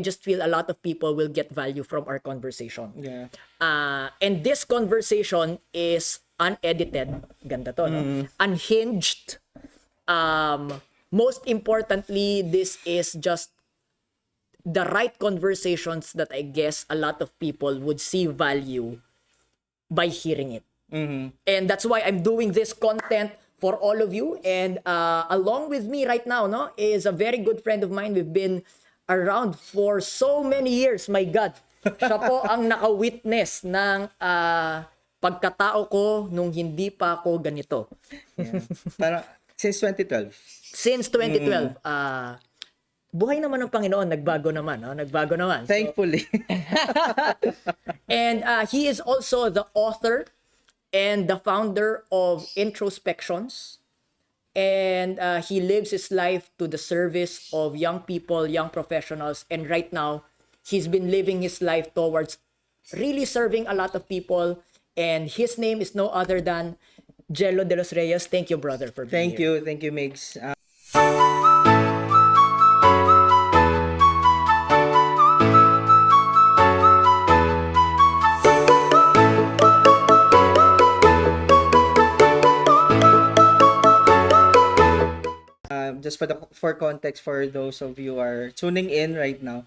just feel a lot of people will get value from our conversation. Yeah. And this conversation is unedited. Ganda to, no? Unhinged. Most importantly, this is just the right conversations that I guess a lot of people would see value by hearing it. And that's why I'm doing this content for all of you. And along with me right now, no, is a very good friend of mine. We've been around for so many years. My God. Siya po ang naka-witness ng pagkatao ko nung hindi pa ako ganito. Yeah. Parang since 2012. Since 2012. Buhay naman ng Panginoon, nagbago naman. No? Nagbago naman. Thankfully. And he is also the author and the founder of Introspections. And he lives his life to the service of young people, young professionals. And right now, he's been living his life towards really serving a lot of people. And his name is no other than Jello de los Reyes. Thank you, brother, for being here. Thank you, Migs. Just for context, for those of you who are tuning in right now,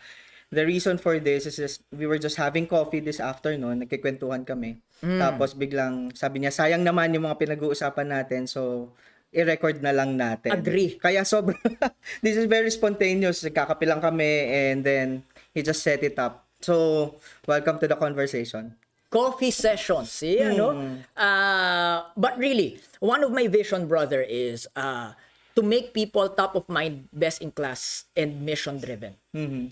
the reason for this is just, we were just having coffee this afternoon, nagkikwentuhan kami. Tapos biglang sabi niya, sayang naman yung mga pinag-uusapan natin, so i-record na lang natin. Agree. Kaya sobrang, this is very spontaneous, kakape lang kami and then he just set it up. So, welcome to the conversation. Coffee sessions, see, ano? But really, one of my vision, brother, is to make people top of mind, best in class, and mission driven.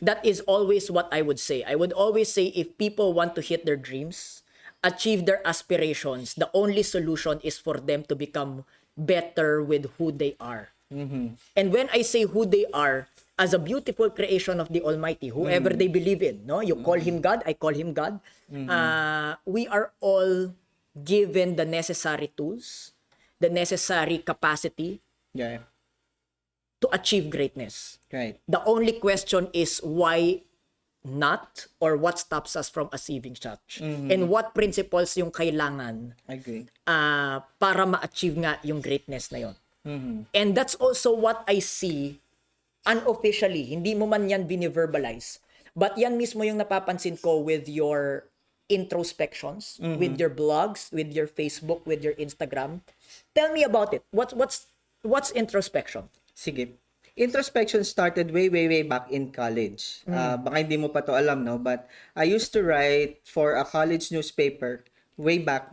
That is always what I would say. I would always say if people want to hit their dreams, achieve their aspirations, the only solution is for them to become better with who they are. And when I say who they are, as a beautiful creation of the Almighty, whoever they believe in, no, you call him God, I call him God. We are all given the necessary tools, the necessary capacity, to achieve greatness. Right. The only question is why not, or what stops us from achieving such, and what principles yung kailangan para ma-achieve nga yung greatness na yon. And that's also what I see unofficially, hindi mo man yan bini-verbalize, but yan mismo yung napapansin ko with your introspections, with your blogs, with your Facebook, with your Instagram. Tell me about it. What's introspection? Sige. Introspection started way back in college. Baka hindi mo pa to alam, no? But I used to write for a college newspaper way back.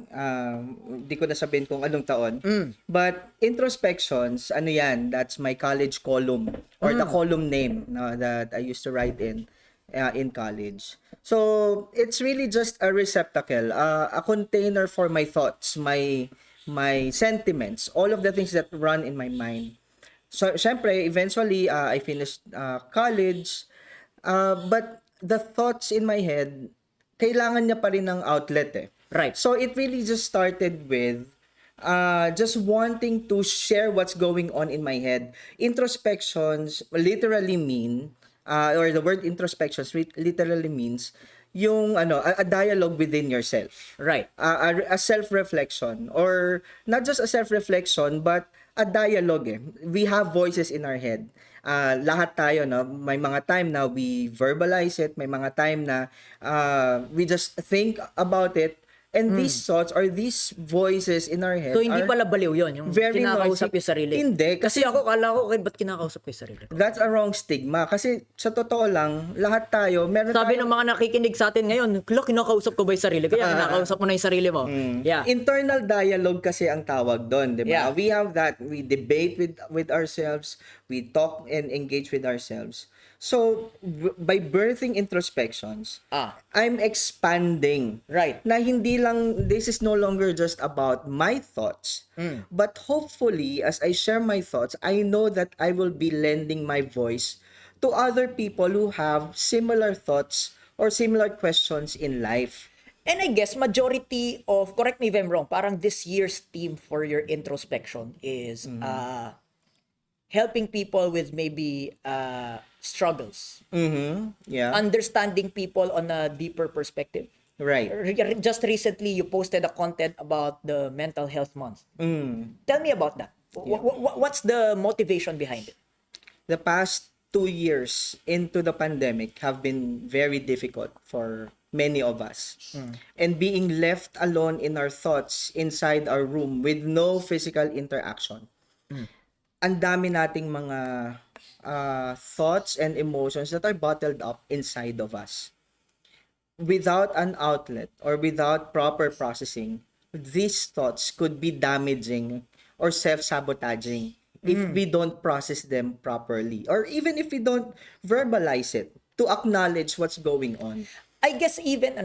Di ko na sabihin kung anong taon. But introspections, ano yan? That's my college column or the column name, no, that I used to write in college. So it's really just a receptacle, a container for my thoughts, my sentiments, all of the things that run in my mind. So, syempre, eventually, I finished college, but the thoughts in my head, kailangan niya pa rin ng outlet eh. Right. So, it really just started with just wanting to share what's going on in my head. Introspections literally mean, or the word introspections literally means, yung a dialogue within yourself. Right. A self-reflection, or not just a self-reflection, but a dialogue eh. We have voices in our head. Lahat tayo, no? May mga time na we verbalize it, may mga time na we just think about it, and these thoughts or these voices in our head so hindi pala baliw yun, yung kinakausap yung sarili. Hindi. Kasi ako, kala ko, ba't kinakausap ko yung sarili? That's a wrong stigma. Kasi sa totoo lang, lahat tayo, meron Sabi ng mga nakikinig sa atin ngayon, kinakausap ko ba yung sarili? Kaya kinakausap mo na yung sarili mo. Yeah. Internal dialogue kasi ang tawag doon, di ba? Yeah. We have that. We debate with ourselves. We talk and engage with ourselves. So, by birthing introspections, I'm expanding. Right. Na hindi lang, this is no longer just about my thoughts, but hopefully, as I share my thoughts, I know that I will be lending my voice to other people who have similar thoughts or similar questions in life. And I guess majority of, correct me if I'm wrong, parang this year's theme for your introspection is helping people with maybe struggles. Yeah. Understanding people on a deeper perspective. Right. Just recently, you posted a content about the Mental Health Month. Tell me about that. What's the motivation behind it? The past 2 years into the pandemic have been very difficult for many of us. And being left alone in our thoughts inside our room with no physical interaction. Ang dami nating mga thoughts and emotions that are bottled up inside of us. Without an outlet or without proper processing, these thoughts could be damaging or self-sabotaging if we don't process them properly, or even if we don't verbalize it to acknowledge what's going on. I guess even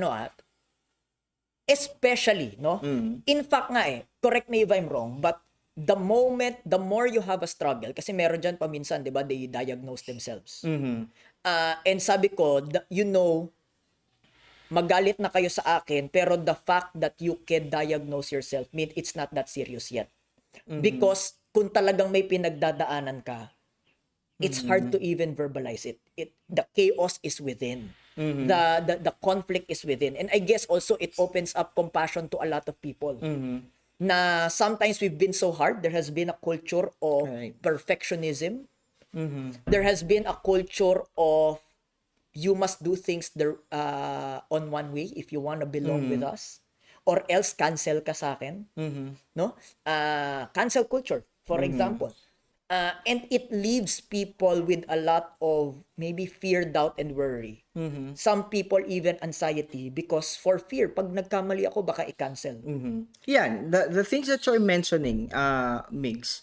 especially, no? In fact nga correct me if I'm wrong, but the more you have a struggle, kasi meron dyan paminsan, di ba, they diagnose themselves. And sabi ko, magalit na kayo sa akin, pero the fact that you can diagnose yourself mean it's not that serious yet. Because kung talagang may pinagdadaanan ka, it's hard to even verbalize it. The chaos is within. The conflict is within. And I guess also it opens up compassion to a lot of people. Na sometimes we've been so hard. There has been a culture of perfectionism. There has been a culture of you must do things on one way if you want to belong with us, or else cancel ka sa akin. No? Cancel culture, for example. And it leaves people with a lot of maybe fear, doubt, and worry. Some people even anxiety because for fear, pag nagkamali ako, baka i-cancel. Yeah, the things that you're mentioning, Migs,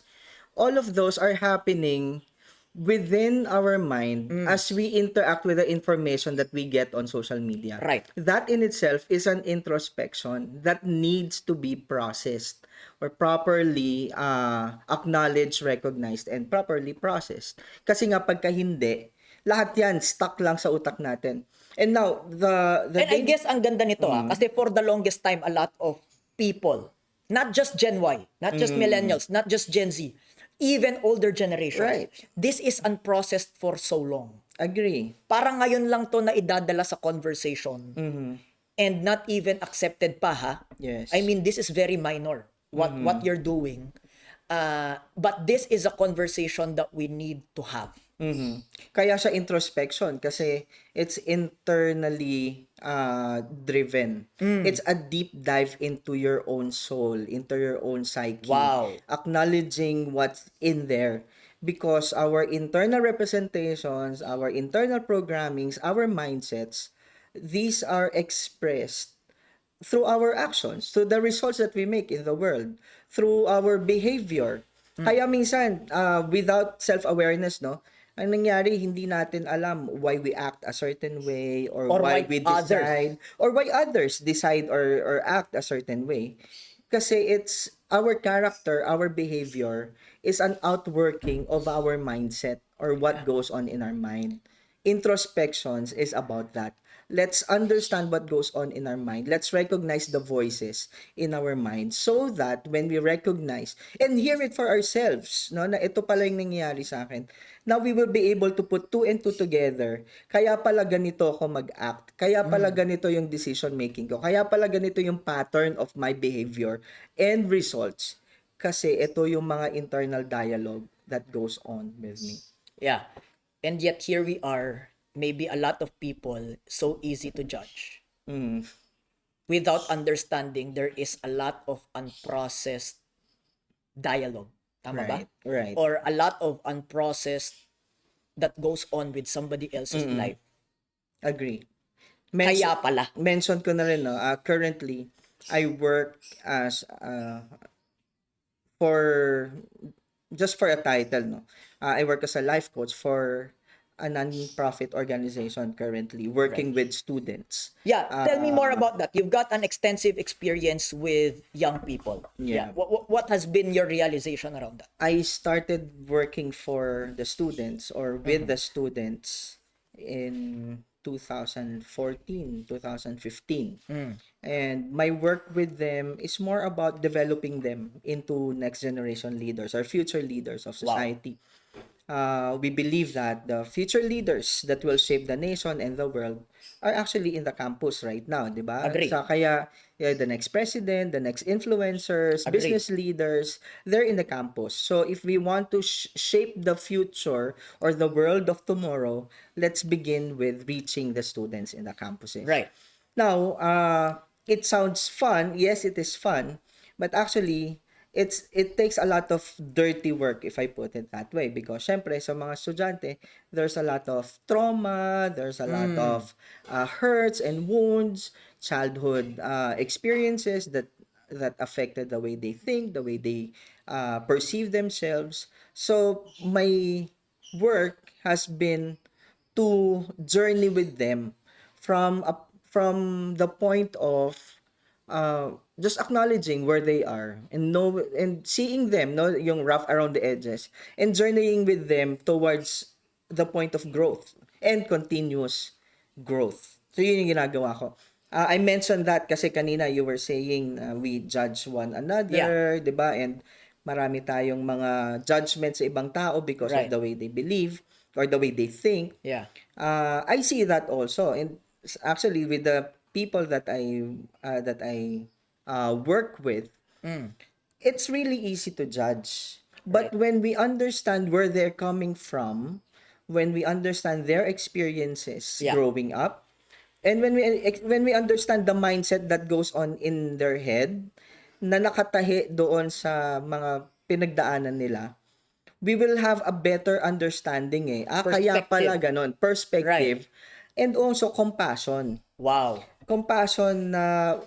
all of those are happening within our mind as we interact with the information that we get on social media. Right. That in itself is an introspection that needs to be processed or properly acknowledged, recognized, and properly processed. Kasi nga pagka hindi, lahat yan stuck lang sa utak natin. And now, I guess ang ganda nito kasi for the longest time, a lot of people, not just Gen Y, not just millennials, not just Gen Z, even older generations. Right. This is unprocessed for so long. Agree. Parang ngayon lang to na idadala sa conversation and not even accepted pa ha. Yes. I mean, this is very minor what you're doing. But this is a conversation that we need to have. Kaya siya introspection kasi it's internally driven. It's a deep dive into your own soul, into your own psyche. Wow. Acknowledging what's in there because our internal representations, our internal programmings, our mindsets, these are expressed through our actions, through the results that we make in the world, through our behavior. Kaya minsan, without self-awareness, no, ang nangyari, hindi natin alam why we act a certain way or why we decide or why others decide or act a certain way. Kasi it's our character, our behavior is an outworking of our mindset or what goes on in our mind. Introspections is about that. Let's understand what goes on in our mind. Let's recognize the voices in our mind so that when we recognize and hear it for ourselves, no, na ito pala yung nangyayari sa akin, now we will be able to put two and two together. Kaya pala ganito ako mag-act. Kaya pala ganito yung decision making ko. Kaya pala ganito yung pattern of my behavior and results. Kasi ito yung mga internal dialogue that goes on with me. Yeah. And yet here we are, maybe a lot of people so easy to judge. Without understanding there is a lot of unprocessed dialogue. Tama ba? Right. Or a lot of unprocessed that goes on with somebody else's life. Agree. Kaya pala. Mention ko na rin, no, currently, I work as just for a title, no. I work as a life coach for a non-profit organization currently working with students. Yeah, tell me more about that. You've got an extensive experience with young people. Yeah. What has been your realization around that? I started working for the students or with the students in 2014, 2015. And my work with them is more about developing them into next generation leaders or future leaders of society. we believe that the future leaders that will shape the nation and the world are actually in the campus right now, di ba? Agree. So kaya the next president, the next influencers, Agree. business leaders, they're in the campus. So if we want to shape the future or the world of tomorrow, let's begin with reaching the students in the campuses. Right. Now, it sounds fun. Yes, it is fun, but actually it takes a lot of dirty work, if I put it that way, because syempre sa mga estudyante there's a lot of trauma, there's a lot of hurts and wounds, childhood experiences that affected the way they think, the way they perceive themselves. So my work has been to journey with them from the point of just acknowledging where they are and seeing them, no, yung rough around the edges, and journeying with them towards the point of growth and continuous growth. So yun yung ginagawa ko. I mentioned that kasi kanina you were saying we judge one another, 'di ba? And marami tayong mga judgments sa ibang tao because of Right. the way they believe or the way they think. Yeah. I see that also, and actually with the people that I work with, it's really easy to judge. But when we understand where they're coming from, when we understand their experiences Yeah. growing up, and when we understand the mindset that goes on in their head na nakatahi doon sa mga pinagdaanan nila, we will have a better understanding kaya pala ganon, perspective, and also compassion. Wow. Compassion na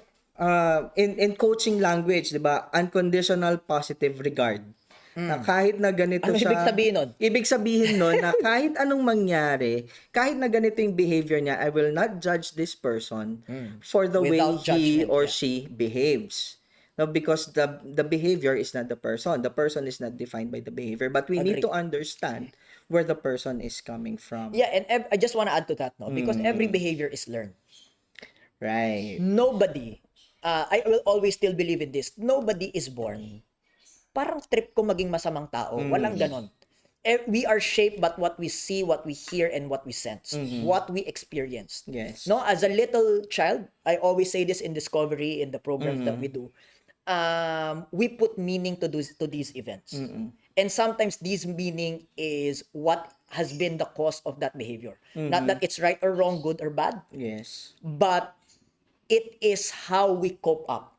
in coaching language, 'di ba? Unconditional positive regard. Na kahit na ganito Ano siya. ibig sabihin nun? Ibig sabihin nun na kahit anong mangyari, kahit na ganito yung behavior niya, I will not judge this person for the way Without he judgment, or yeah. she behaves. No, because the behavior is not the person. The person is not defined by the behavior, but we need Agree. to understand where the person is coming from. Yeah, and I just want to add to that, no, because every behavior is learned. Right. Nobody, I will always still believe in this. Nobody is born. Parang trip ko maging masamang tao. Walang ganon. We are shaped by what we see, what we hear, and what we sense. What we experience. Yes. No, as a little child, I always say this in Discovery, in the programs that we do. We put meaning to these events. And sometimes this meaning is what has been the cause of that behavior. Not that it's right or wrong, good or bad, Yes. but it is how we cope up.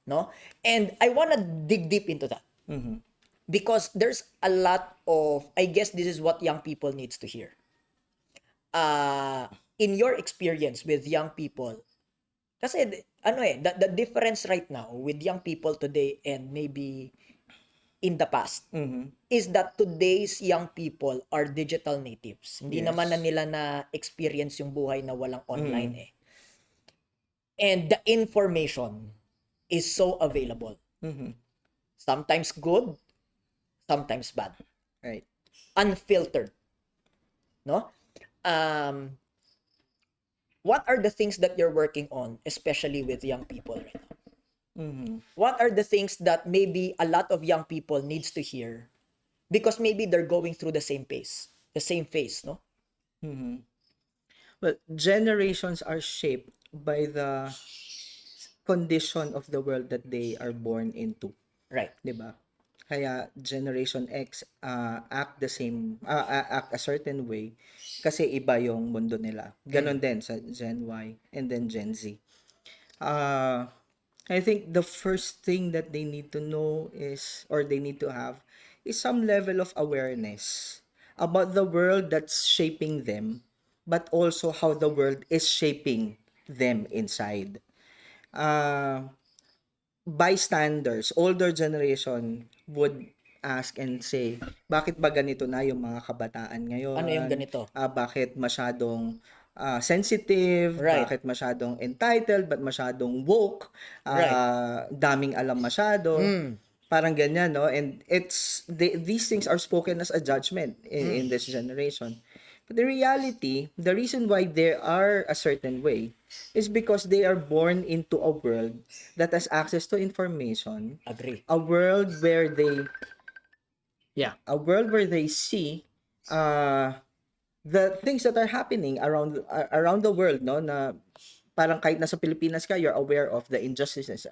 No? And I want to dig deep into that. Because there's a lot of, I guess this is what young people needs to hear. In your experience with young people, kasi the difference right now with young people today and maybe in the past is that today's young people are digital natives. Hindi naman na nila na experience yung buhay na walang online And the information is so available. Sometimes good, sometimes bad. Right. Unfiltered. No? What are the things that you're working on, especially with young people right now? What are the things that maybe a lot of young people needs to hear because maybe they're going through the same phase, no? Well, generations are shaped by the condition of the world that they are born into. Right. 'Di ba? Kaya Generation X act a certain way kasi iba yung mundo nila. Ganon din sa Gen Y and then Gen Z. I think the first thing that they need to know is, or they need to have, is some level of awareness about the world that's shaping them, but also how the world is shaping them inside. Bystanders, older generation would ask and say, bakit ba ganito na yung mga kabataan ngayon? Ano yung ganito? Bakit masyadong sensitive? Right. Bakit masyadong entitled? Ba't masyadong woke? Daming alam masyado. Parang ganyan, no? And these things are spoken as a judgment in this generation. But in reality, the reason why they are a certain way is because they are born into a world that has access to information. Agree. A world where they Yeah. A world where they see the things that are happening around the world, no, na parang kahit nasa Pilipinas ka, you're aware of the injustices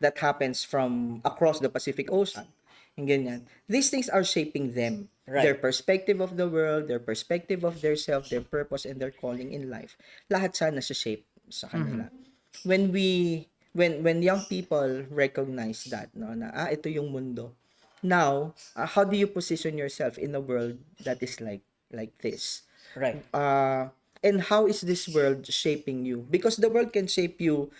that happens from across the Pacific Ocean. Yung ganyan. These things are shaping them. Right. Their perspective of the world, their perspective of their self, their purpose, and their calling in life. Lahat siya nasa-shape sa kanila. When young people recognize that, no, na ito yung mundo. Now, how do you position yourself in a world that is like this? Right. And how is this world shaping you? Because the world can shape you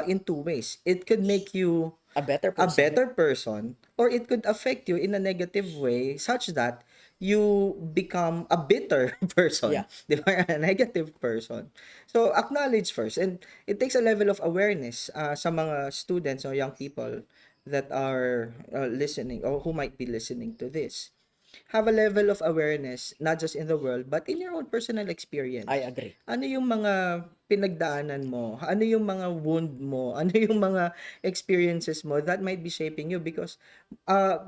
in two ways. It could make you A better a person. better person, or it could affect you in a negative way such that you become a bitter person. Yeah. Di ba? A negative person. So, acknowledge first. And it takes a level of awareness sa mga students or young people that are listening or who might be listening to this. Have a level of awareness, not just in the world, but in your own personal experience. I agree. Ano yung mga pinagdaanan mo? Ano yung mga wound mo? Ano yung mga experiences mo that might be shaping you? Because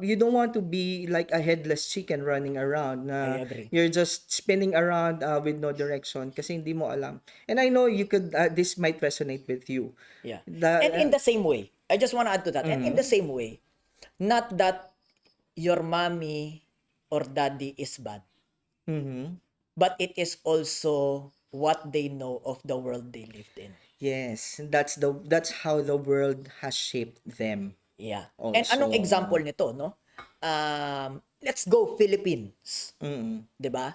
you don't want to be like a headless chicken running around na I agree. you're just spinning around with no direction kasi hindi mo alam. And I know you could, this might resonate with you. Yeah. The- And in the same way, I just want to add to that. And in the same way, not that your mommy or daddy is bad, but it is also what they know of the world they lived in. Yes, that's how the world has shaped them. Yeah. Also, And anong example nito, no? Let's go Philippines. 'Di ba?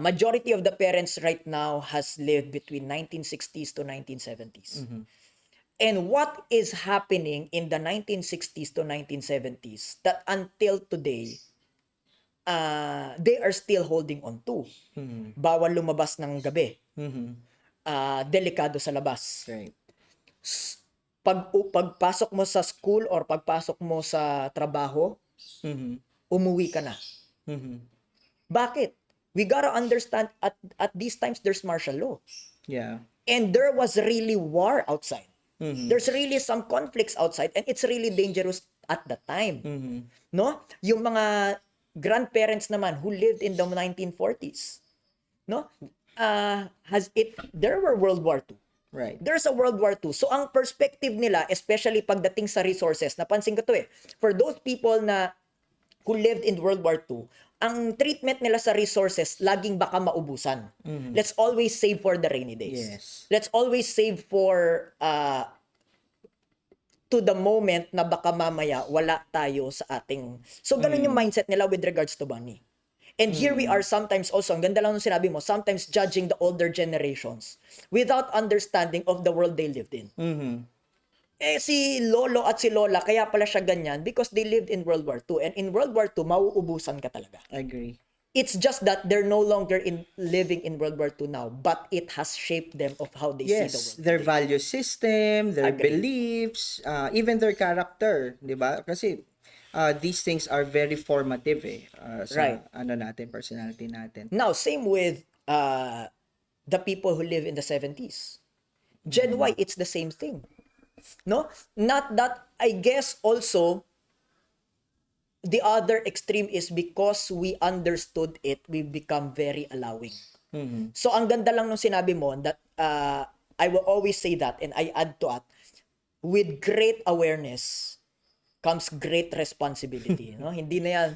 Majority of the parents right now has lived between 1960s to 1970s. And what is happening in the 1960s to 1970s that until today they are still holding on to. Bawal lumabas ng gabi. Delikado sa labas. Right. Pagpasok mo sa school or pagpasok mo sa trabaho, umuwi ka na. Bakit? We gotta understand at these times there's martial law. Yeah. And there was really war outside. There's really some conflicts outside and it's really dangerous at that time. No? Yung mga grandparents naman who lived in the 1940s, no? There were World War II. Right. There's a World War II. So ang perspective nila, especially pagdating sa resources, napansin ko to for those people na who lived in World War II, ang treatment nila sa resources, laging baka maubusan. Let's always save for the rainy days. Yes. Let's always save for to the moment na baka mamaya wala tayo sa ating... So, ganun yung mindset nila with regards to money. And here we are sometimes also, ang ganda lang nung sinabi mo, sometimes judging the older generations without understanding of the world they lived in. Si lolo at si lola, kaya pala siya ganyan because they lived in World War II. And in World War II, mauubusan ka talaga. I agree. It's just that they're no longer living in World War II now, but it has shaped them of how they see the Yes, world. their value system, their Agree. beliefs, even their character, 'di ba? Kasi these things are very formative sa Right. personality natin. Now, same with the people who live in the 70s. Gen Y, it's the same thing. No? Not that, I guess also, the other extreme is because we understood it, we become very allowing. So, ang ganda lang nung sinabi mo that I will always say that and I add to it, with great awareness comes great responsibility. No? Hindi na yan.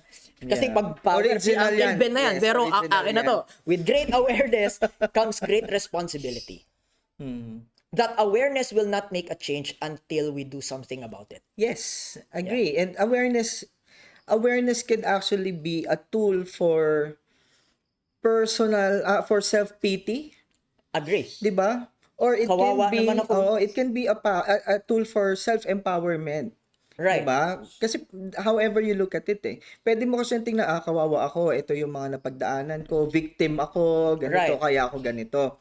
Kasi Yeah. pag power, si Original Uncle yan. Ben na yan. Yes, Pero original akin na yan. to. With great awareness comes great responsibility. That awareness will not make a change until we do something about it. Yes, agree. And awareness can actually be a tool for personal for self-pity, Agree. 'di ba? Or it Kawawa can be naman ako. it can be a tool for self-empowerment. Right. Diba? Kasi however you look at it pwede mo kasi tingnan, kawawa ako, ito yung mga napagdaanan ko, victim ako, ganito, Right. kaya ako ganito.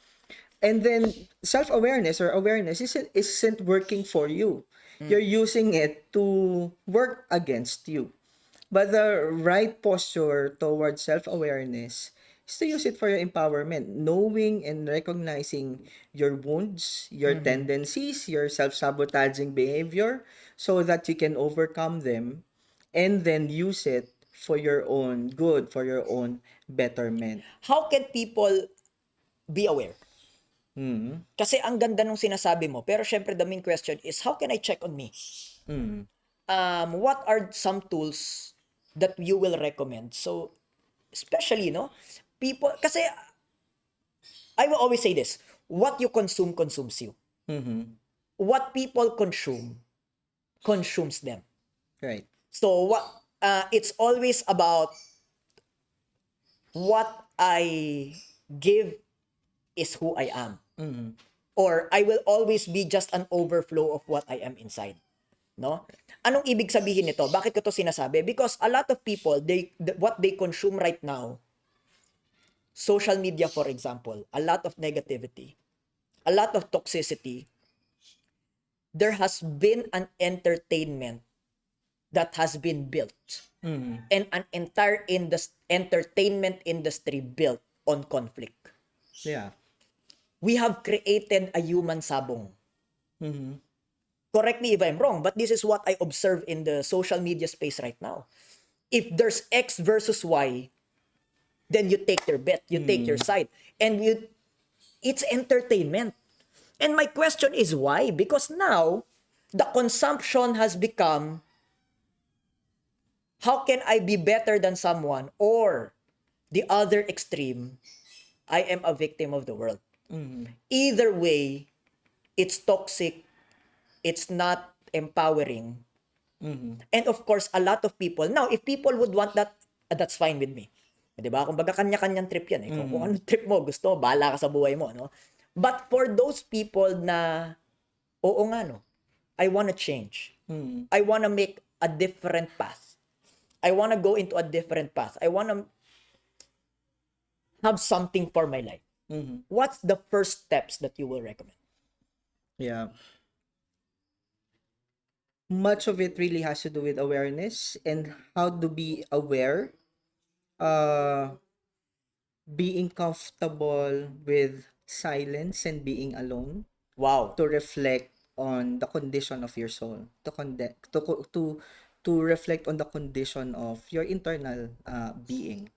And then, self-awareness or awareness isn't working for you. You're using it to work against you. But the right posture towards self-awareness is to use it for your empowerment, knowing and recognizing your wounds, your tendencies, your self-sabotaging behavior, so that you can overcome them and then use it for your own good, for your own betterment. How can people be aware? Kasi ang ganda nung sinasabi mo, pero syempre the main question is, how can I check on me? What are some tools that you will recommend? So, especially, people, kasi I will always say this, what you consume consumes you. What people consume consumes them. Right. So, it's always about what I give is who I am. Or I will always be just an overflow of what I am inside. No? Anong ibig sabihin nito? Bakit ko to sinasabi? Because a lot of people, what they consume right now, social media for example, a lot of negativity, a lot of toxicity, there has been an entertainment that has been built. And an entire entertainment industry built on conflict. Yeah. We have created a human sabong. Correct me if I'm wrong, but this is what I observe in the social media space right now. If there's X versus Y, then you take your bet, you take your side. And it's entertainment. And my question is why? Because now, the consumption has become, how can I be better than someone? Or, the other extreme, I am a victim of the world. Either way, it's toxic, it's not empowering. And of course, a lot of people, now, if people would want that, that's fine with me. Diba? Kung baga kanya-kanyang trip yan. Kung anong trip mo, gusto, bahala ka sa buhay mo. No? But for those people na, oo nga, I wanna change. I wanna make a different path. I wanna go into a different path. I wanna have something for my life. What's the first steps that you will recommend? Yeah. Much of it really has to do with awareness and how to be aware. Being comfortable with silence and being alone. Wow. To reflect on the condition of your soul. To reflect on the condition of your internal being.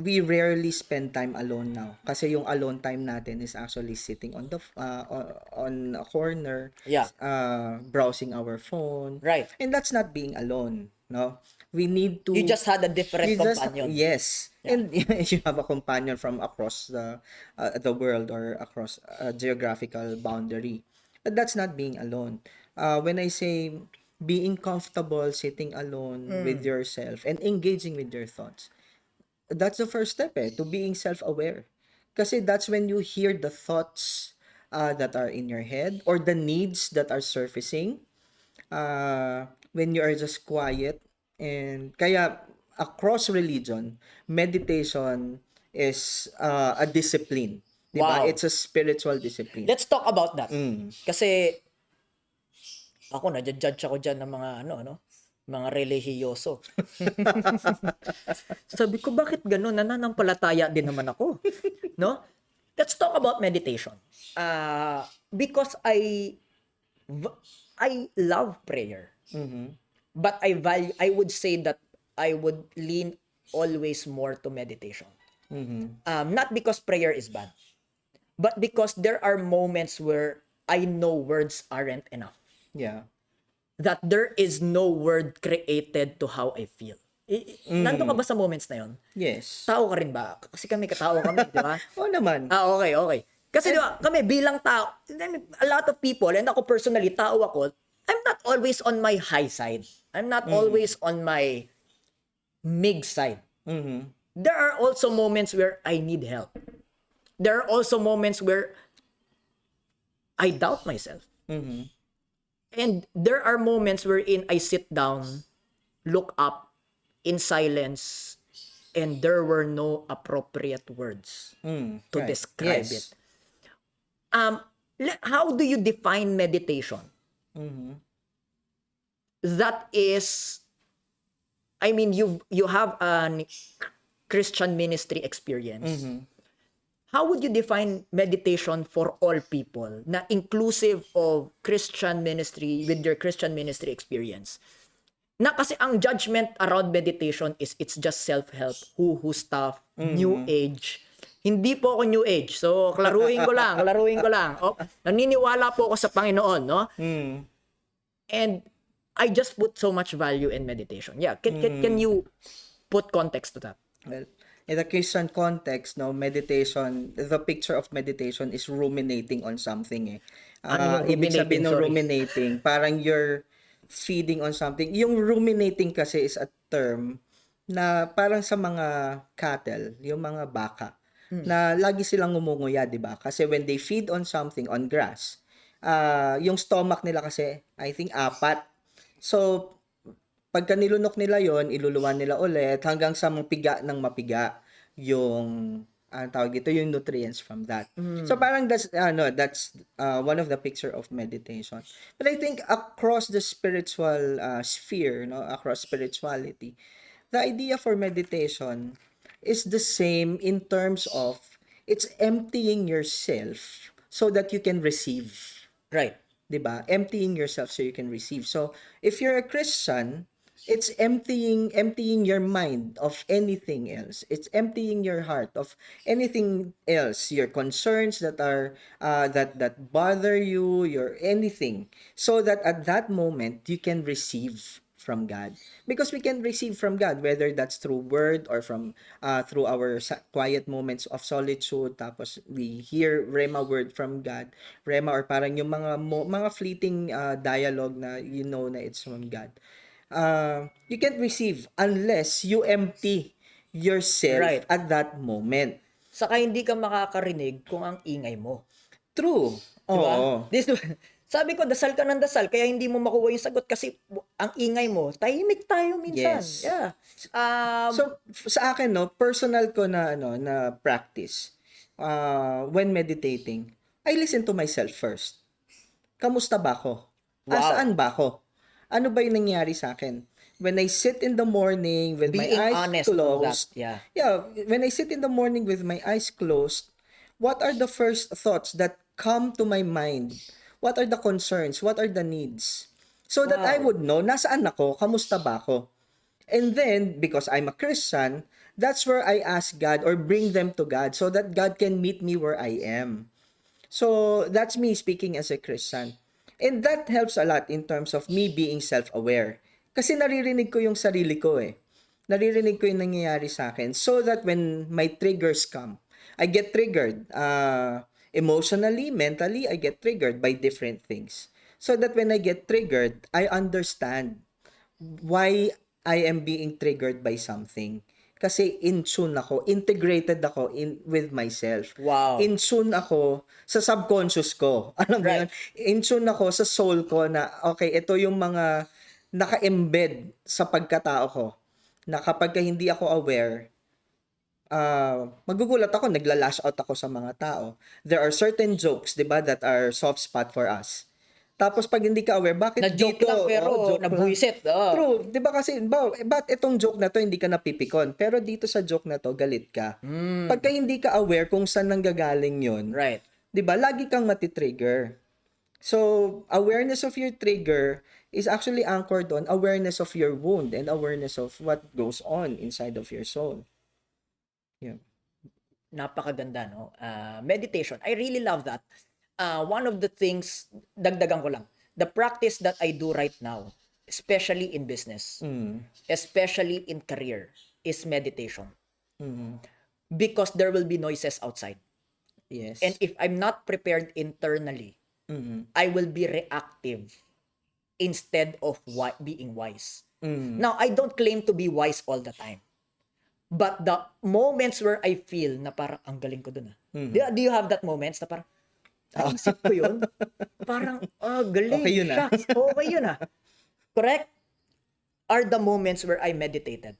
We rarely spend time alone now kasi yung alone time natin is actually sitting on on a corner, browsing our phone, right? And that's not being alone. No, we need to, you just had a different companion. Yes. And you have a companion from across the world or across a geographical boundary, but that's not being alone. When I say being comfortable sitting alone with yourself and engaging with your thoughts, that's the first step to being self-aware. Kasi that's when you hear the thoughts that are in your head or the needs that are surfacing when you are just quiet. And kaya across religion, meditation is a discipline. Diba? Wow. It's a spiritual discipline. Let's talk about that. Kasi ako, na-judge ako dyan ng mga mga relihiyoso. Sabi ko, bakit ganun? Nananampalataya din naman ako. No? Let's talk about meditation. Because I love prayer. But I would say that I would lean always more to meditation. Not because prayer is bad, but because there are moments where I know words aren't enough. Yeah. That there is no word created to how I feel. Nandun ka ba sa moments na yon? Yes. Tao ka rin ba? Kasi kami katao kami, di ba? Oo naman. Okay. Kasi di ba, kami bilang tao, a lot of people, and ako personally, tao ako, I'm not always on my high side. I'm not always on my Migs side. There are also moments where I need help. There are also moments where I doubt myself. And there are moments wherein I sit down, look up in silence, and there were no appropriate words to describe it. How do you define meditation? That is, I mean, you have a Christian ministry experience. How would you define meditation for all people na inclusive of Christian ministry with your Christian ministry experience? Na kasi ang judgment around meditation is it's just self-help, who stuff, new age. Hindi po ako new age. So, klaruhin ko lang. Oh, naniniwala po ako sa Panginoon, no? And I just put so much value in meditation. Yeah, can you put context to that? Well, in the Christian context, no, meditation, the picture of meditation is ruminating on something, eh. Ibig sabihin ng ruminating, parang you're feeding on something. Yung ruminating kasi is a term na parang sa mga cattle, yung mga baka, na lagi silang ngumunguya, di ba? Kasi when they feed on something, on grass, yung stomach nila kasi, I think, 4. So, pagka nilunok nila yon, iluluwan nila ulit hanggang sa mapiga ng mapiga yung tawag dito, yung nutrients from that. So parang that's one of the picture of meditation. But I think across the spiritual sphere, no, across spirituality, the idea for meditation is the same in terms of it's emptying yourself so that you can receive. Right. 'Di ba? Emptying yourself so you can receive. So if you're a Christian, it's emptying your mind of anything else. It's emptying your heart of anything else, your concerns that are that bother you, your anything, so that at that moment you can receive from God. Because we can receive from God, whether that's through word or from through our quiet moments of solitude. Tapos we hear Rhema word from God. Rhema or parang yung mga fleeting dialogue na you know na it's from God. You can't receive unless you empty yourself at that moment. Saka hindi ka makakarinig kung ang ingay mo. True. Diba? Sabi ko, dasal ka ng dasal, kaya hindi mo makuha yung sagot kasi ang ingay mo, tahimik tayo minsan. Yes. Yeah. So, sa akin, no, personal ko na, na practice, when meditating, I listen to myself first. Kamusta ba ako? Saan ba ako? Ano ba yung nangyari sa akin? When I sit in the morning with my eyes closed, when I sit in the morning with my eyes closed, what are the first thoughts that come to my mind? What are the concerns? What are the needs? So that I would know, nasaan ako? Kamusta ba ako? And then, because I'm a Christian, that's where I ask God or bring them to God so that God can meet me where I am. So, that's me speaking as a Christian. And that helps a lot in terms of me being self-aware. Kasi naririnig ko yung sarili ko eh. Naririnig ko yung nangyayari sa akin. So that when my triggers come, I get triggered. Emotionally, mentally, I get triggered by different things. So that when I get triggered, I understand why I am being triggered by something. Kasi in tune ako, integrated ako with myself. Wow. In tune ako sa subconscious ko. Alam mo yun? In tune ako sa soul ko na, okay, ito yung mga naka-embed sa pagkatao ko. Na kapag hindi ako aware, magugulat ako, nagla-lash out ako sa mga tao. There are certain jokes, di ba, that are soft spot for us. Tapos pag hindi ka aware, bakit na-joke dito? lang pero nabuisit. True. Di ba kasi, ba't itong joke na to hindi ka napipikon? Pero dito sa joke na to, galit ka. Pagka hindi ka aware kung saan nanggagaling yun, di ba, lagi kang matitrigger. So, awareness of your trigger is actually anchored on awareness of your wound and awareness of what goes on inside of your soul. Yeah. Napakaganda, no? Meditation. I really love that. One of the things, dagdagan ko lang, the practice that I do right now, especially in business, especially in career, is meditation. Because there will be noises outside. Yes. And if I'm not prepared internally, I will be reactive instead of being wise. Now, I don't claim to be wise all the time. But the moments where I feel na parang ang galing ko dun. Do you have that moments na parang, naisip ko yun? Parang, galing. Okay yun Okay yun Correct? Are the moments where I meditated.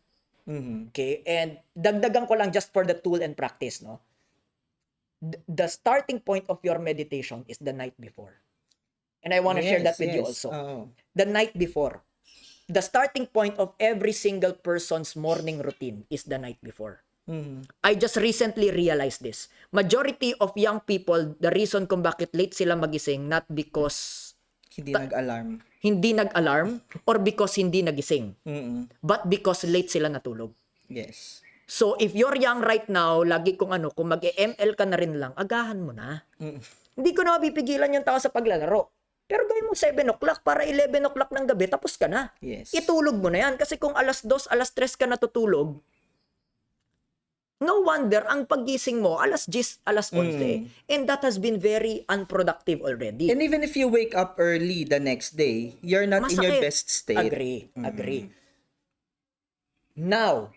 Okay? And dagdagan ko lang just for the tool and practice, no? The starting point of your meditation is the night before. And I want to share that with you also. The night before. The starting point of every single person's morning routine is the night before. I just recently realized this. Majority of young people, the reason kung bakit late sila magising, not because Hindi nag-alarm. Hindi nag-alarm or because hindi nagising. But because late sila natulog. Yes. So, if you're young right now, lagi kung kung mag-ML ka na rin lang, agahan mo na. Hindi ko na mapipigilan yung tao sa paglalaro. Pero gawin mo 7 o'clock para 11 o'clock ng gabi, tapos ka na. Yes. Itulog mo na yan. Kasi kung alas 2, alas 3 ka natutulog, no wonder ang paggising mo alas 10, alas 11. And that has been very unproductive already. And even if you wake up early the next day, you're not in your best state. Agree. Now,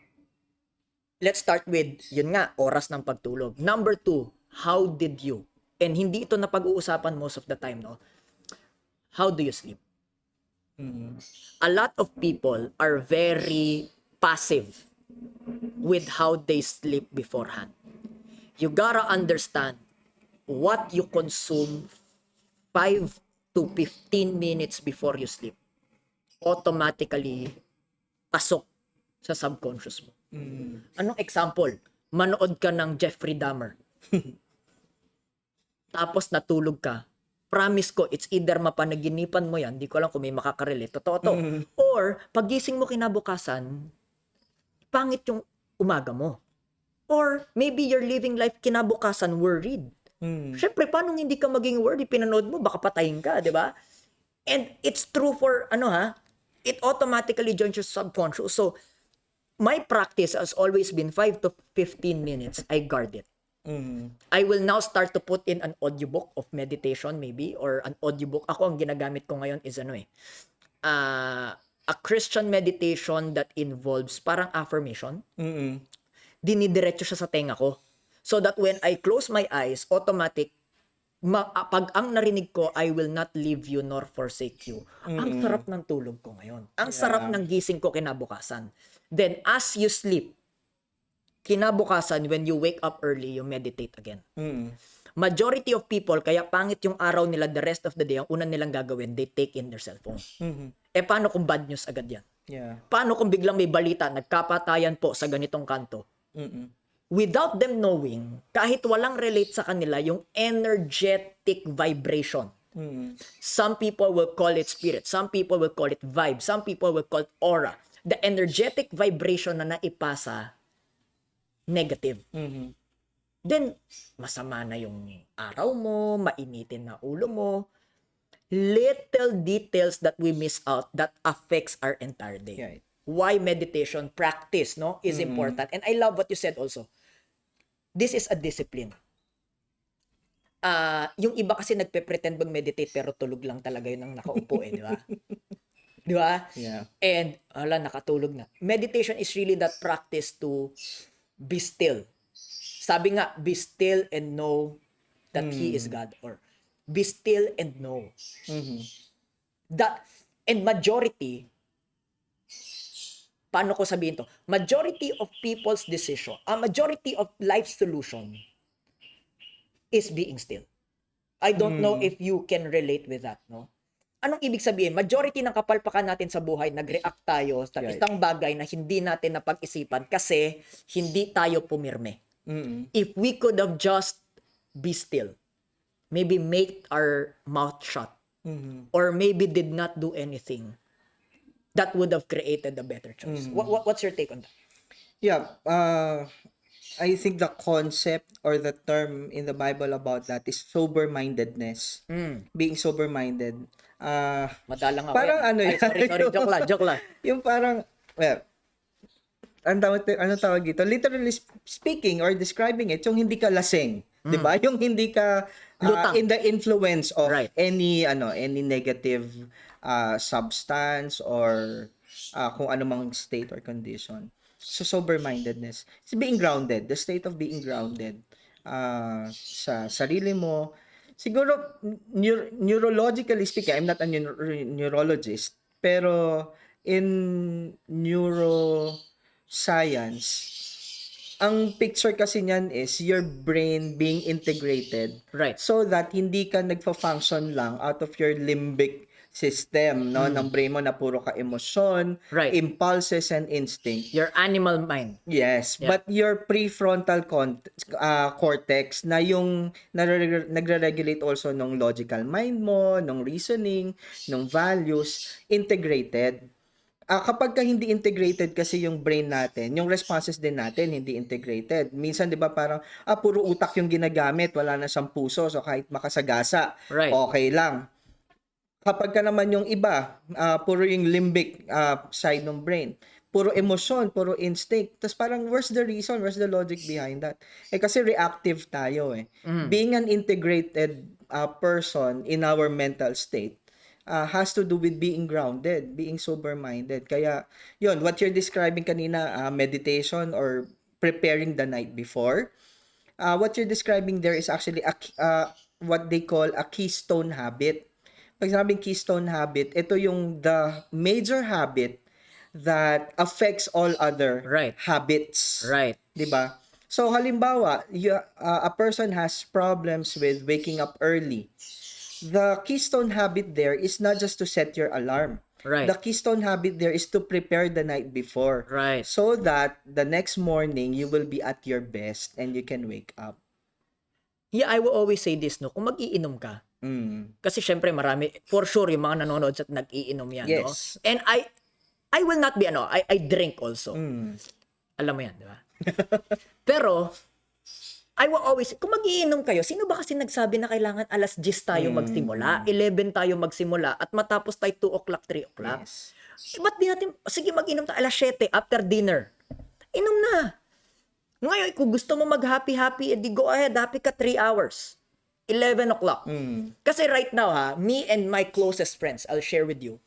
let's start with, yun nga, oras ng pagtulog. Number 2, how did you? And hindi ito na pag-uusapan most of the time, no? How do you sleep? A lot of people are very passive with how they sleep beforehand. You gotta understand what you consume 5 to 15 minutes before you sleep. Automatically, pasok sa subconscious mo. Anong example? Manood ka ng Jeffrey Dahmer. Tapos natulog ka. Promise ko, it's either mapanaginipan mo yan, di ko alam kung may makakarelate, totoo to. Or, pagising mo kinabukasan, pangit yung umaga mo. Or, maybe you're living life kinabukasan worried. Siyempre, paano hindi ka maging worried? Pinanood mo, baka patayin ka, di ba? And it's true for, it automatically joins your subconscious. So, my practice has always been 5 to 15 minutes, I guard it. I will now start to put in an audiobook of meditation maybe, or an audiobook. Ako, ang ginagamit ko ngayon is a Christian meditation that involves parang affirmation. Dinidiretso siya sa tenga ko. So that when I close my eyes, automatic, pag ang narinig ko, I will not leave you nor forsake you. Ang sarap ng tulog ko ngayon. Ang sarap ng gising ko kinabukasan. Then as you sleep, kinabukasan, when you wake up early, you meditate again. Majority of people, kaya pangit yung araw nila the rest of the day, ang una nilang gagawin, they take in their cellphone. Paano kung bad news agad yan? Paano kung biglang may balita, nagkapatayan po sa ganitong kanto? Without them knowing, kahit walang relate sa kanila, yung energetic vibration. Some people will call it spirit. Some people will call it vibe. Some people will call it aura. The energetic vibration na naipasa, negative. Then, masama na yung araw mo, mainitin na ulo mo. Little details that we miss out that affects our entire day. Right. Why meditation practice, no, is important. And I love what you said also. This is a discipline. Yung iba kasi nagpe-pretend mag-meditate pero tulog lang talaga yun ang nakaupo di ba? Di ba? Yeah. And, nakatulog na. Meditation is really that practice to be still. Sabi nga, be still and know that He is God. Or, be still and know. That, and majority, paano ko sabihin to? Majority of people's decision, a majority of life solution is being still. I don't know if you can relate with that, no? Anong ibig sabihin? Majority ng kapalpakan natin sa buhay, nag-react tayo sa isang bagay na hindi natin napag-isipan kasi hindi tayo pumirme. If we could have just be still, maybe make our mouth shut, or maybe did not do anything, that would have created a better choice. What's your take on that? Yeah, I think the concept or the term in the Bible about that is sober-mindedness. Being sober-minded. Madalang ako. Parang Sorry, joke lang. Yung parang, well, ano tawag dito? Literally speaking or describing it, yung hindi ka lasing. 'Di ba? Yung hindi ka in the influence of any negative substance or kung anumang state or condition. So sober-mindedness. It's being grounded, the state of being grounded sa sarili mo. Siguro neurologically speaking, I'm not a neurologist, pero in neuroscience, ang picture kasi niyan is your brain being integrated, so that hindi ka nagfa-function lang out of your limbic system, no, ng brain mo na puro ka emosyon, Right. impulses and instinct. Your animal mind. Yes, Yeah. but your prefrontal cortex na yung nagre-regulate also ng logical mind mo, ng reasoning, ng values, integrated. Kapag ka hindi integrated kasi yung brain natin, yung responses din natin hindi integrated. Minsan 'di ba parang puro utak yung ginagamit, wala na siyang puso, so kahit makasagasa, Right. okay lang. Kapag ka naman yung iba, puro yung limbic side ng brain, puro emosyon, puro instinct. Tapos parang, where's the reason? Where's the logic behind that? Kasi reactive tayo eh. Being an integrated person in our mental state has to do with being grounded, being sober-minded. Kaya, yun, what you're describing kanina, meditation or preparing the night before, what you're describing there is actually what they call a keystone habit. Pag sinabing keystone habit, ito yung the major habit that affects all other Right. habits. Right. 'Di ba? So halimbawa, a person has problems with waking up early. The keystone habit there is not just to set your alarm. Right. The keystone habit there is to prepare the night before. Right. So that the next morning you will be at your best and you can wake up. Yeah, I will always say this, no, kung mag-iinom ka, kasi syempre marami, for sure, yung mga nanonood at nag-iinom yan, no? Yes. And I will not be, I drink also. Alam mo yan, di ba? Pero, I will always, kung mag-iinom kayo, sino ba kasi nagsabi na kailangan alas 10 tayo magsimula, 11 tayo magsimula, at matapos tayo 2 o'clock, 3 o'clock? Yes. Ba't di natin, sige mag-inom tayo alas 7 after dinner. Inom na. Ngayon, kung gusto mo mag-happy, edi go ahead, happy ka 3 hours. 11 o'clock. Kasi right now, me and my closest friends, I'll share with you,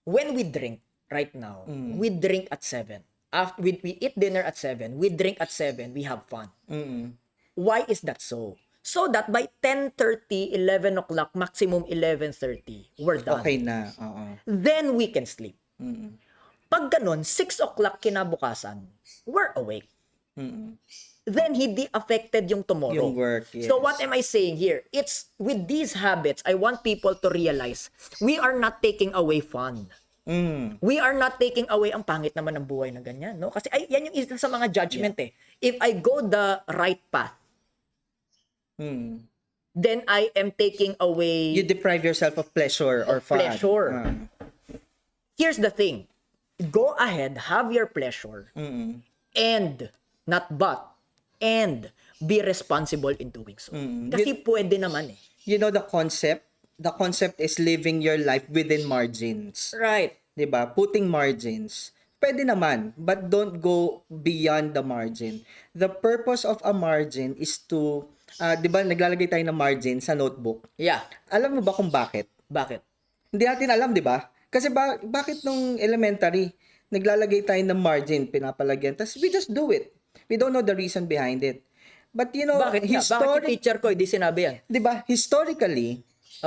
when we drink right now, we drink at 7. After we eat dinner at 7, we drink at 7, we have fun. Why is that so? So that by 10:30, 11 o'clock, maximum 11:30, we're done. Okay na. Oo. Then we can sleep. Pag ganun, 6 o'clock kinabukasan, we're awake. Then hindi affected yung tomorrow. Yung work, yes. So what am I saying here? It's with these habits, I want people to realize we are not taking away fun. We are not taking away ang pangit naman ng buhay na ganyan, no? Kasi yan yung isa sa mga judgment eh. If I go the right path, then I am taking away You deprive yourself of pleasure or fun. pleasure. Here's the thing. Go ahead, have your pleasure, and be responsible in doing so. Kasi pwede naman eh. You know the concept? The concept is living your life within margins. Right. 'Di ba? Putting margins. Pwede naman, but don't go beyond the margin. The purpose of a margin is to, 'di ba, naglalagay tayo ng margin sa notebook. Yeah. Alam mo ba kung bakit? Bakit? Hindi natin alam, 'di ba? Kasi bakit nung elementary, naglalagay tayo ng margin, pinapalagyan, tapos we just do it. We don't know the reason behind it. But you know, Bakit yung teacher ko hindi sinabi yan? 'di ba? Historically,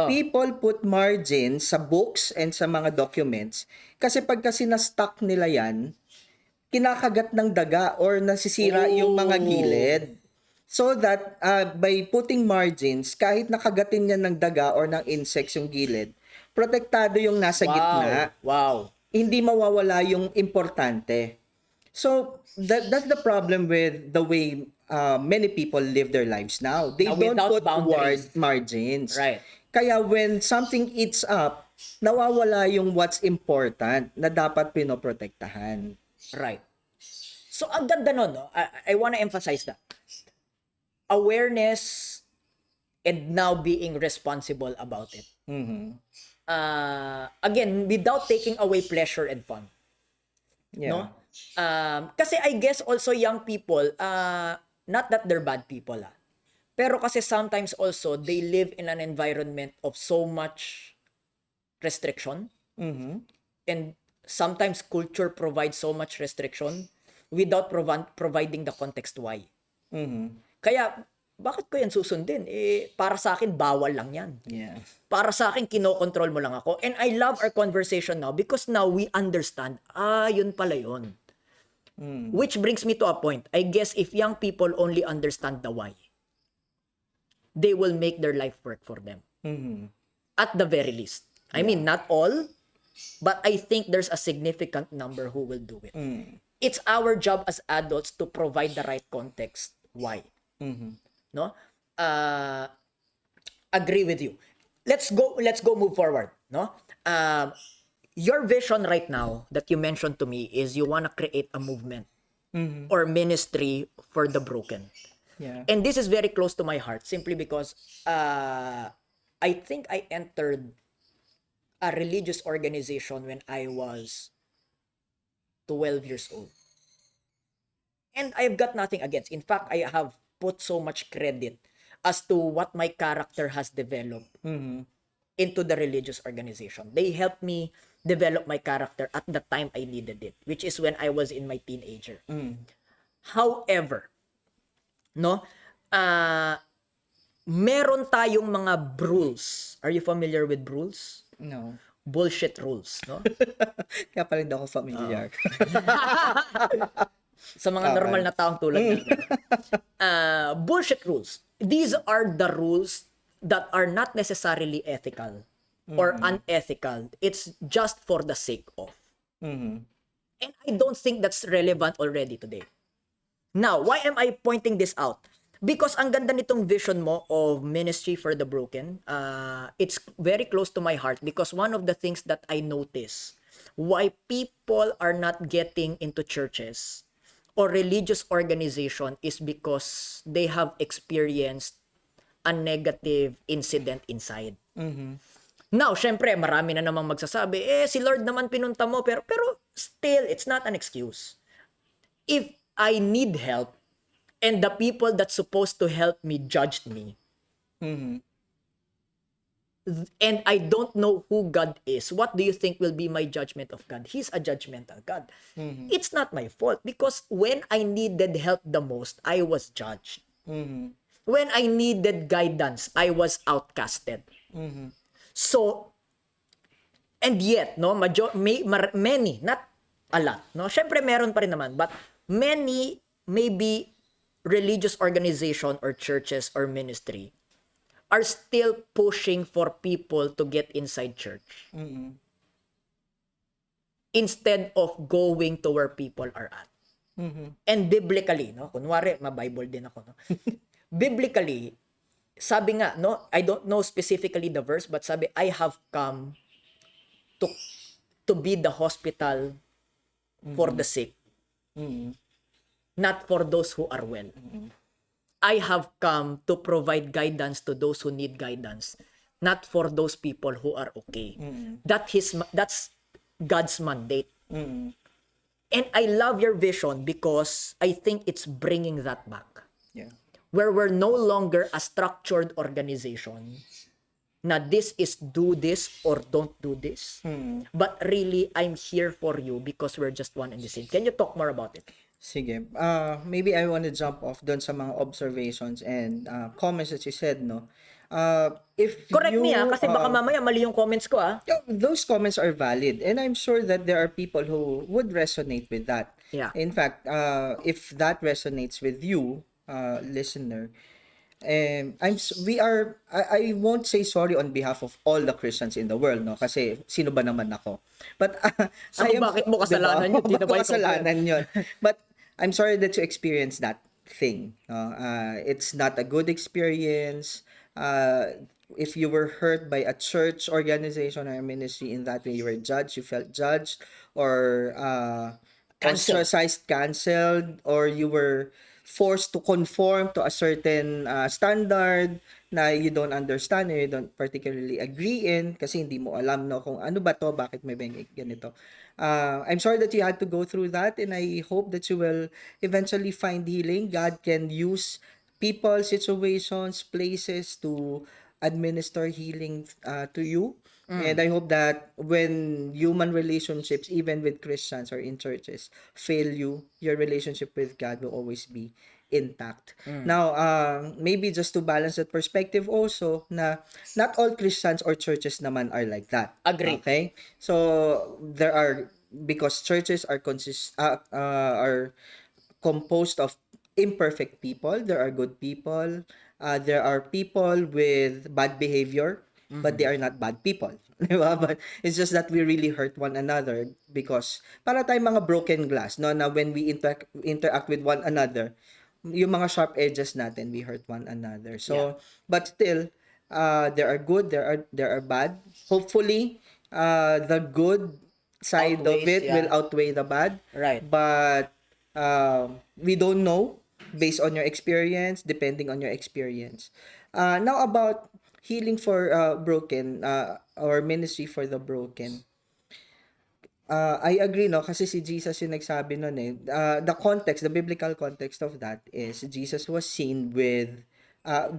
people put margins sa books and sa mga documents kasi pagka sina-stuck nila yan, kinakagat ng daga or nasisira yung mga gilid. So that by putting margins, kahit nakagatin niya ng daga or ng insects yung gilid, protektado yung nasa gitna. Wow. Hindi mawawala yung importante. So, that's the problem with the way many people live their lives now. They don't put boundaries. margins. Right. Kaya when something eats up, nawawala yung what's important na dapat pinoprotektahan. Right. So, ang ganda nun, no? I want to emphasize that. Awareness and now being responsible about it. Again, without taking away pleasure and fun. Yeah. No? Kasi I guess also young people, not that they're bad people, pero kasi sometimes also they live in an environment of so much restriction. And sometimes culture provides so much restriction without providing the context why. Kaya, bakit ko yan susundin? Para sa akin, bawal lang yan. Yeah. Para sa akin, kinokontrol mo lang ako. And I love our conversation now because now we understand, yun pala yun. Which brings me to a point. I guess if young people only understand the why, they will make their life work for them. At the very least. I mean, not all, but I think there's a significant number who will do it. It's our job as adults to provide the right context. Why? No? Agree with you. Let's go move forward. No? Your vision right now that you mentioned to me is you want to create a movement or ministry for the broken. Yeah. And this is very close to my heart simply because I think I entered a religious organization when I was 12 years old. And I've got nothing against. In fact, I have put so much credit as to what my character has developed into the religious organization. They helped me develop my character at the time I needed it, which is when I was in my teenager. However, no, meron tayong mga rules. Are you familiar with rules? No. Bullshit rules, no? Kaya pala hindi ako familiar. Sa mga normal na taong tulad natin. Bullshit rules. These are the rules that are not necessarily ethical or unethical. It's just for the sake of. And I don't think that's relevant already today. Now, why am I pointing this out? Because ang ganda nitong vision mo of ministry for the broken, it's very close to my heart because one of the things that I notice why people are not getting into churches or religious organization is because they have experienced a negative incident inside. Now, syempre, marami na namang magsasabi, si Lord naman pinunta mo, pero still, it's not an excuse. If I need help, and the people that's supposed to help me judged me, and I don't know who God is, what do you think will be my judgment of God? He's a judgmental God. It's not my fault because when I needed help the most, I was judged. When I needed guidance, I was outcasted. So, and yet, no, many, not a lot, no, syempre meron pa rin naman, but many, maybe religious organization or churches or ministry are still pushing for people to get inside church instead of going to where people are at. And biblically, no, kunwari, ma-Bible din ako, no? Biblically, sabi nga, no, I don't know specifically the verse, but sabi, I have come to be the hospital for the sick, not for those who are well. I have come to provide guidance to those who need guidance, not for those people who are okay. That's God's mandate. And I love your vision because I think it's bringing that back. Yeah. Where we're no longer a structured organization na this is do this or don't do this. But really, I'm here for you because we're just one and the same. Can you talk more about it? Sige. Maybe I want to jump off doon sa mga observations and comments that you said, no? If Correct you, me kasi baka mamaya mali yung comments ko those comments are valid and I'm sure that there are people who would resonate with that. Yeah. In fact, if that resonates with you, listener, I won't say sorry on behalf of all the Christians in the world, no? Kasi sino ba naman ako? But bakit mo kasalanan yun? Di na ba ikaw kasalanan yun? But I'm sorry that you experienced that thing. No? It's not a good experience. If you were hurt by a church organization or a ministry in that way, you were judged, you felt judged, or ostracized, canceled, or you were forced to conform to a certain standard na you don't understand or you don't particularly agree in kasi hindi mo alam, no, kung ano ba to, bakit may ganito. I'm sorry that you had to go through that and I hope that you will eventually find healing. God can use people, situations, places to administer healing to you. And I hope that when human relationships, even with Christians or in churches, fail you, your relationship with God will always be intact. Now, maybe just to balance that perspective also, na not all Christians or churches naman are like that. Agree. Okay? So, there are, because churches are composed of imperfect people, there are good people, there are people with bad behavior, but they are not bad people. Di ba? But it's just that we really hurt one another because para tayong mga broken glass, no, na when we interact with one another, yung mga sharp edges natin, we hurt one another. So, but still, there are good, there are bad. Hopefully, the good side of Outweighs, it will outweigh the bad. Right. But we don't know based on your experience, depending on your experience. Now about healing for broken or ministry for the broken. I agree, no, kasi si Jesus yung nagsabi nun eh. The context, the biblical context of that is Jesus was seen with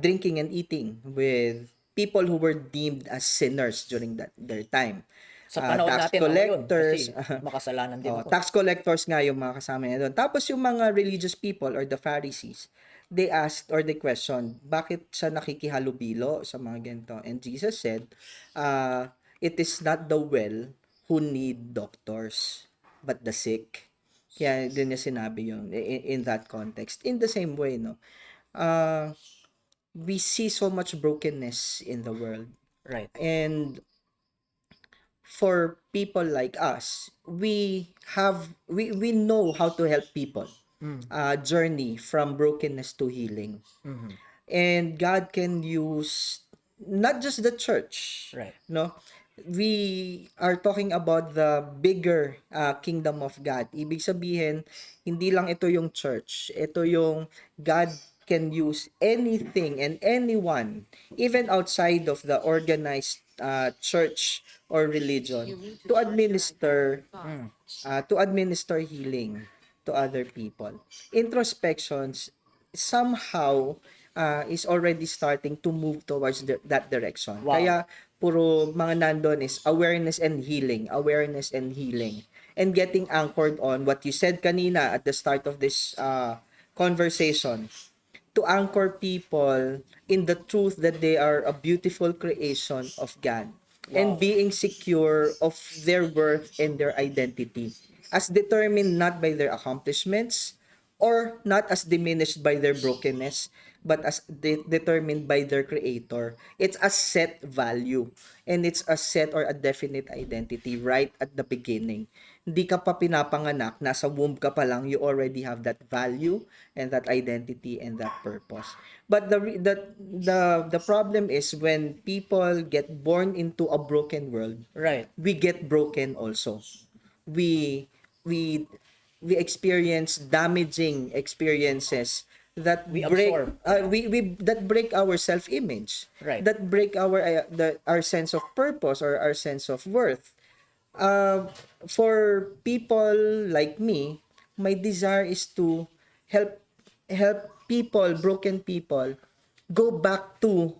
drinking and eating with people who were deemed as sinners during their time. Sa panahon Tax natin collectors, ngayon, kasi makasalanan din ako. tax collectors nga yung mga kasama niya doon. Tapos yung mga religious people or the Pharisees, they asked or they questioned, bakit siya nakikihalubilo sa mga ganito? And Jesus said, it is not the well who need doctors, but the sick. Kaya din niya sinabi yun in that context. In the same way, no, we see so much brokenness in the world. Right. And for people like us, we know how to help people journey from brokenness to healing. And God can use not just the church, Right. no, we are talking about the bigger kingdom of God. Ibig sabihin, hindi lang ito yung church, ito yung God can use anything and anyone, even outside of the organized church or religion, to administer healing to other people. Introspections somehow is already starting to move towards that direction. Wow. Kaya puro mga nandun is awareness and healing, and getting anchored on what you said kanina at the start of this conversation, to anchor people in the truth that they are a beautiful creation of God. And being secure of their worth and their identity, as determined not by their accomplishments or not as diminished by their brokenness, but as determined by their creator. It's a set value, and it's a set or a definite identity right at the beginning. Hindi ka pa pinapanganak, nasa womb ka pa lang, you already have that value and that identity and that purpose. But the problem is when people get born into a broken world, Right. we get broken also. We experience damaging experiences that We break absorb. that break our self-image, Right. that break our sense of purpose or our sense of worth. For people like me, my desire is to help people, broken people, go back to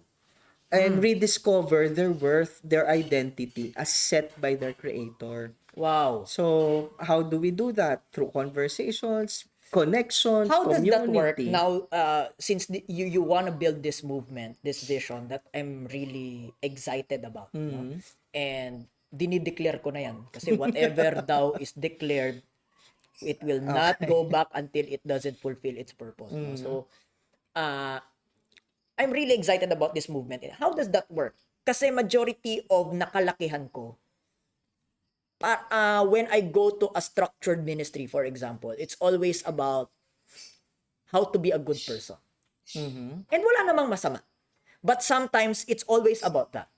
and rediscover their worth, their identity as set by their creator. Wow. So, how do we do that? Through conversations, connections, How does that work community. now? Since you want to build this movement, this vision that I'm really excited about, no? And dinideclare ko na yan kasi whatever thou is declared, it will not go back until it doesn't fulfill its purpose. No? So, I'm really excited about this movement. How does that work? Kasi majority of nakalakihan ko, when I go to a structured ministry, for example, it's always about how to be a good person. And wala namang masama. But sometimes, it's always about that.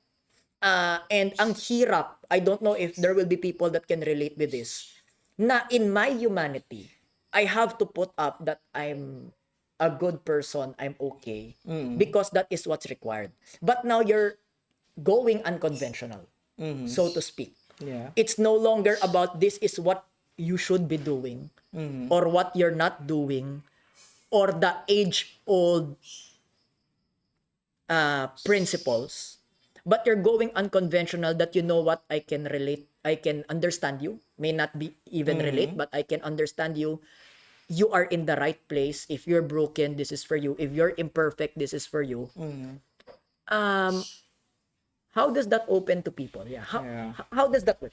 And ang hirap, I don't know if there will be people that can relate with this, na in my humanity, I have to put up that I'm a good person, I'm okay, because that is what's required. But now you're going unconventional, so to speak. Yeah. It's no longer about this is what you should be doing or what you're not doing or the age-old principles, but you're going unconventional that you know what, I can relate, I can understand you, may not be even relate, but I can understand you. You are in the right place. If you're broken, this is for you. If you're imperfect, this is for you. How does that open to people? Yeah. How does that work?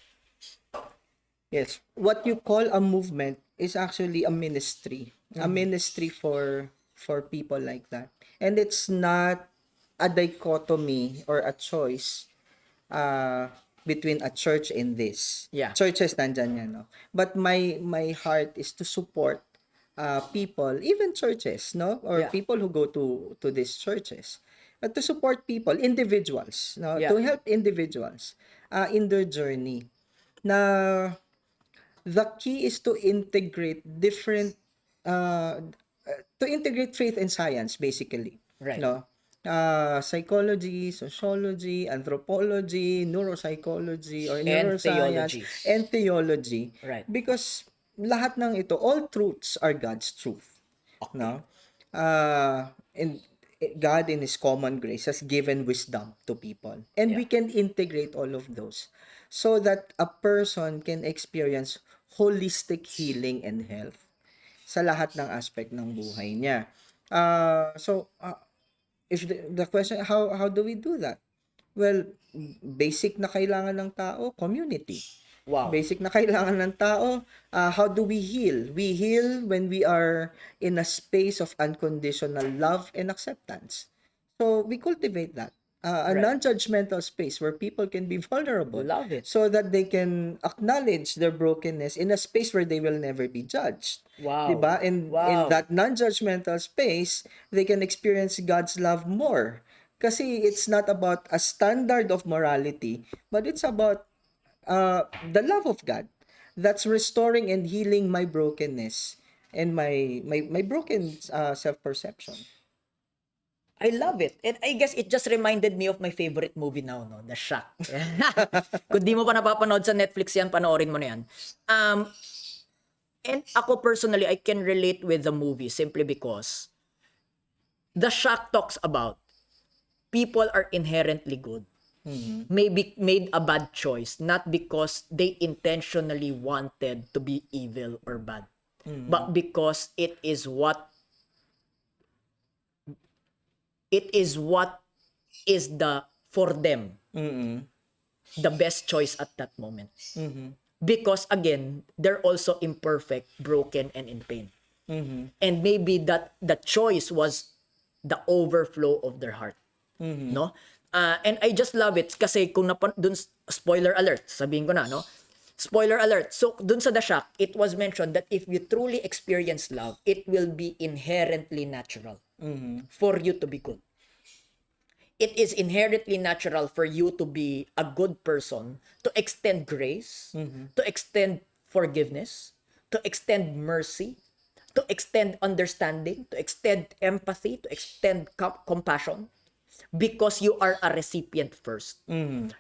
Yes. What you call a movement is actually a ministry. A ministry for people like that. And it's not a dichotomy or a choice between a church and this. Yeah. Churches nandyan yan, no? But my heart is to support people, even churches, no? Or Yeah. people who go to these churches. To support people, individuals, no? Yeah. To help individuals in their journey. Na the key is to integrate different to integrate faith and science, basically. Right. No? Psychology, sociology, anthropology, neuropsychology, or And neuroscience, theology. and theology. Right. Because lahat ng ito, all truths are God's truth. No? And God in His common grace has given wisdom to people. And we can integrate all of those so that a person can experience holistic healing and health sa lahat ng aspect ng buhay niya. If the question, how do we do that? Well, basic na kailangan ng tao, community. Wow. Basic na kailangan ng tao, how do we heal? We heal when we are in a space of unconditional love and acceptance. So, we cultivate that. A non-judgmental space where people can be vulnerable. Love it. So that they can acknowledge their brokenness in a space where they will never be judged. Wow. Diba? In that non-judgmental space, they can experience God's love more. Kasi it's not about a standard of morality, but it's about the love of God that's restoring and healing my brokenness and my broken self-perception. I love it. And I guess it just reminded me of my favorite movie now, no? The Shock. Kung di mo pa napapanood sa Netflix yan, panoorin mo na yan. And ako personally, I can relate with the movie simply because The Shock talks about people are inherently good. Maybe made a bad choice, not because they intentionally wanted to be evil or bad, but because it is what is the for them the best choice at that moment. Because again, they're also imperfect, broken, and in pain. And maybe that the choice was the overflow of their heart. No? And I just love it kasi kung dun, spoiler alert, sabihin ko na, no? Spoiler alert. So, dun sa The Shock, it was mentioned that if you truly experience love, it will be inherently natural for you to be good. It is inherently natural for you to be a good person, to extend grace, to extend forgiveness, to extend mercy, to extend understanding, to extend empathy, to extend compassion, because you are a recipient first.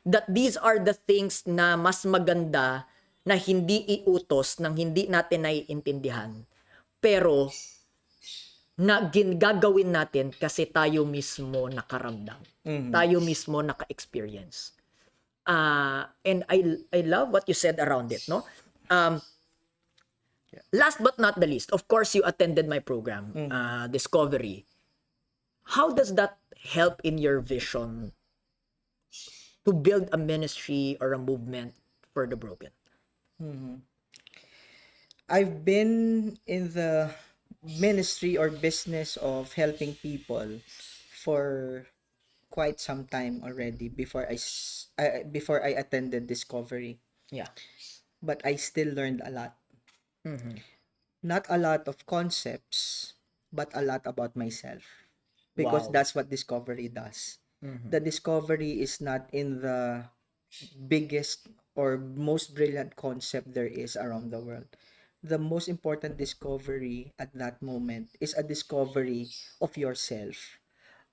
That these are the things na mas maganda na hindi iutos ng hindi natin naiintindihan, pero na gagawin natin kasi tayo mismo nakaramdam. Tayo mismo naka-experience. And I love what you said around it, no? Last but not the least, of course, you attended my program, Discovery. How does that help in your vision to build a ministry or a movement for the broken? I've been in the ministry or business of helping people for quite some time already before I attended Discovery. Yeah. But I still learned a lot. Not a lot of concepts, but a lot about myself. Because Wow. that's what Discovery does. The Discovery is not in the biggest or most brilliant concept there is around the world. The most important discovery at that moment is a discovery of yourself.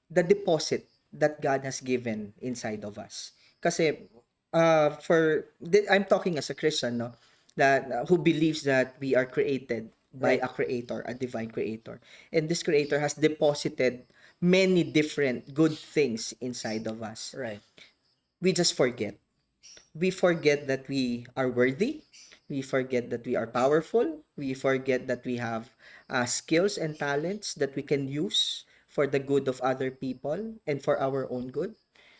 The deposit that God has given inside of us. Kasi I'm talking as a Christian, no, that who believes that we are created by a creator, a divine creator. And this creator has deposited many different good things inside of us. Right. We just forget. We forget that we are worthy. We forget that we are powerful. We forget that we have skills and talents that we can use for the good of other people and for our own good.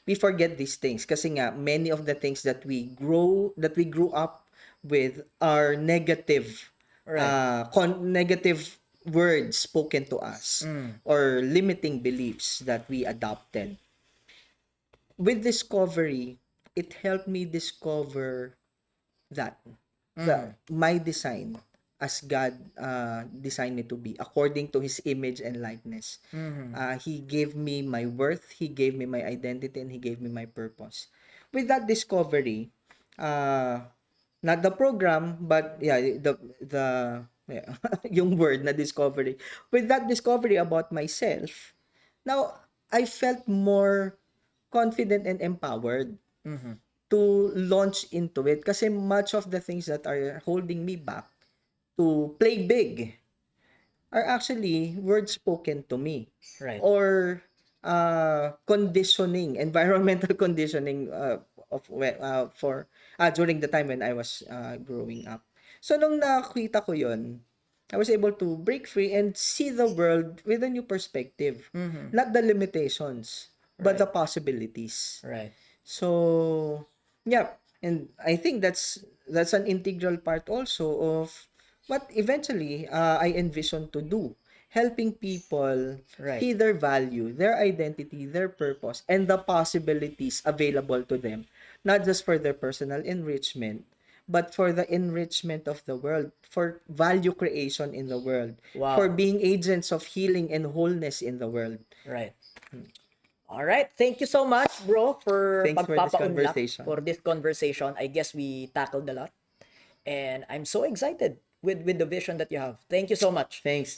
We forget these things kasi nga many of the things that we grew up with are negative, negative words spoken to us or limiting beliefs that we adopted. with discovery, it helped me discover that my design as God designed it to be according to His image and likeness. He gave me my worth, He gave me my identity, and He gave me my purpose. With that discovery, not the program, but yeah, the yeah, yung word na discovery. With that discovery about myself, now I felt more confident and empowered to launch into it kasi much of the things that are holding me back to play big are actually words spoken to me. Right. Or conditioning, environmental conditioning for during the time when I was growing up. So nung nakita ko yon, I was able to break free and see the world with a new perspective. Not the limitations, but the possibilities. Right. So, yeah, and I think that's an integral part also of what eventually I envision to do, helping people see their value, their identity, their purpose, and the possibilities available to them, not just for their personal enrichment, but for the enrichment of the world, for value creation in the world, for being agents of healing and wholeness in the world. Right. All right. Thank you so much, bro, for Thanks for this pagpapaunlak conversation. for this conversation. I guess we tackled a lot. And I'm so excited with the vision that you have. Thank you so much. Thanks.